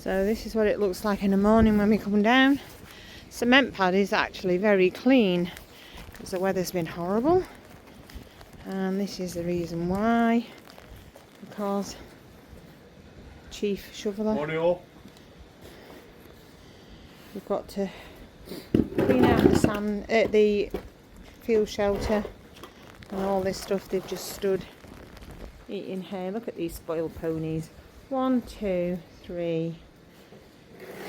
So this is what it looks like in the morning when we come down. Cement pad is actually very clean because the weather's been horrible, and this is the reason why, because Chief Shoveler, we've got to clean out the sand, the field shelter and all this stuff. They've just stood eating hay. Look at these spoiled ponies. 1, 2, 3,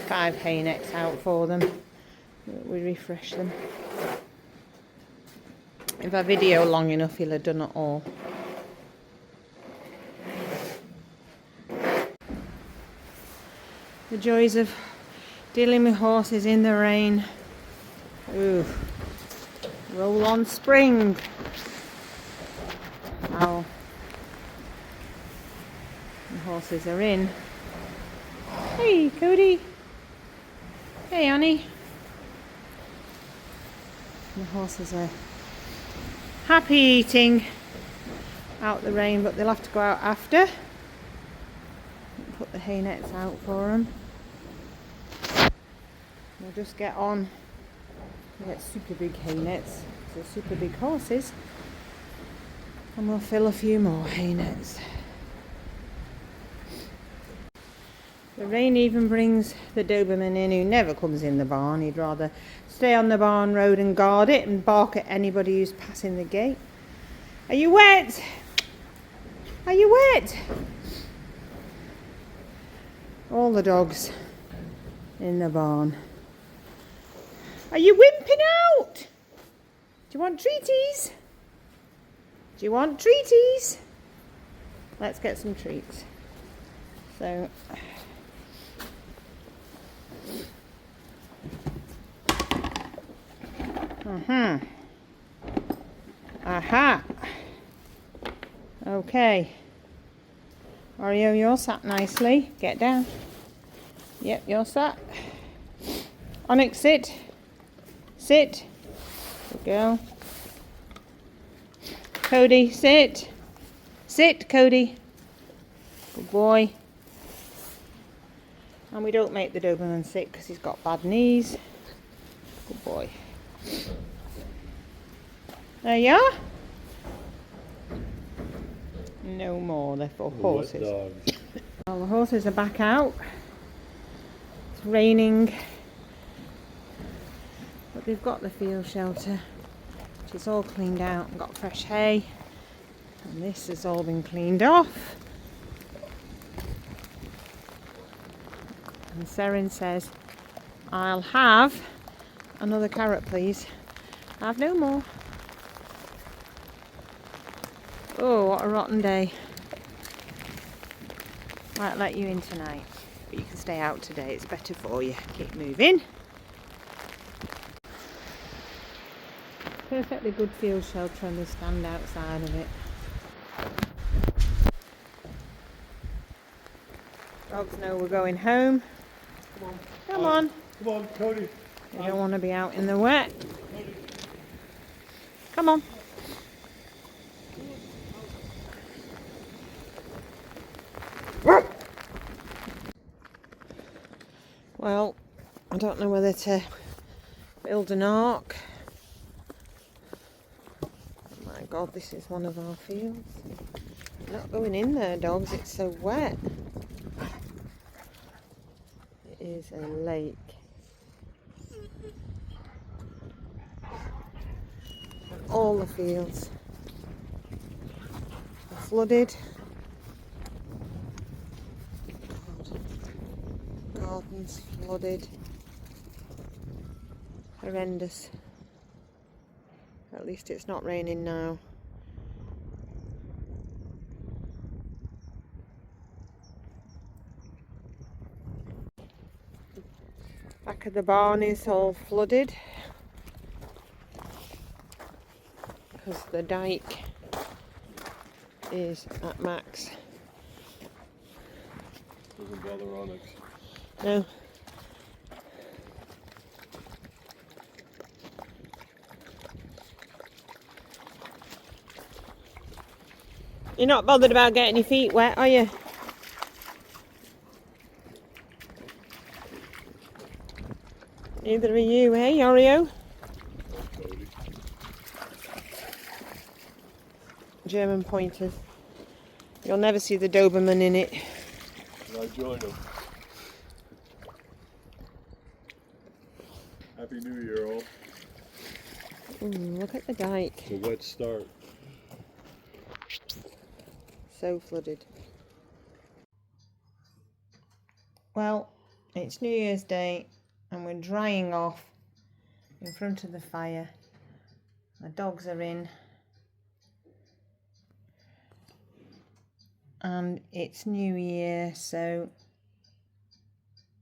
5 hay nets out for them. We refresh them. If I video long enough, he'll have done it all. The joys of dealing with horses in the rain. Ooh. Roll on spring. Wow. The horses are in. Hey, Cody. Hey, Annie. The horses are happy eating out the rain, but they'll have to go out after. Put the hay nets out for them. We'll just get on. We get super big hay nets, so super big horses, and we'll fill a few more hay nets. The rain even brings the Doberman in, who never comes in the barn. He'd rather stay on the barn road and guard it and bark at anybody who's passing the gate. Are you wet? Are you wet? All the dogs in the barn. Are you wimping out? Do you want treaties? Do you want treaties? Let's get some treats. So, aha. Okay. Oreo, you're sat nicely. Get down. Yep, you're sat. Onyx, sit. Sit. Good girl. Cody, sit. Sit, Cody. Good boy. And we don't make the Doberman sit because he's got bad knees. Good boy. There you are. No more, they're for horses. Well, the horses are back out. It's raining. But they've got the field shelter, which is all cleaned out and got fresh hay. And this has all been cleaned off. And Serin says, I'll have another carrot, please. Have no more. Oh, what a rotten day. Might let you in tonight, but you can stay out today. It's better for you. Keep moving. Perfectly good field shelter, and they stand outside of it. Dogs know we're going home. Come on. Come on. Come on, Cody. They don't want to be out in the wet. Come on. Well, I don't know whether to build an ark. Oh my God, this is one of our fields. Not going in there, dogs, it's so wet. It is a lake. And all the fields are flooded. Gardens flooded. Horrendous. At least it's not raining now. Back of the barn is all flooded because the dike is at max. Doesn't bother Onyx. No. You're not bothered about getting your feet wet, are you? Neither are you, eh, Oreo? Cody. German pointers. You'll never see the Doberman in it. And I join them. Happy New Year, all. Ooh, look at the dike. It's a wet start. So flooded. Well, it's New Year's Day and we're drying off in front of the fire. The dogs are in. And it's New Year, so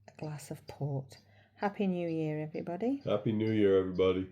a glass of port. Happy New Year, everybody. Happy New Year, everybody.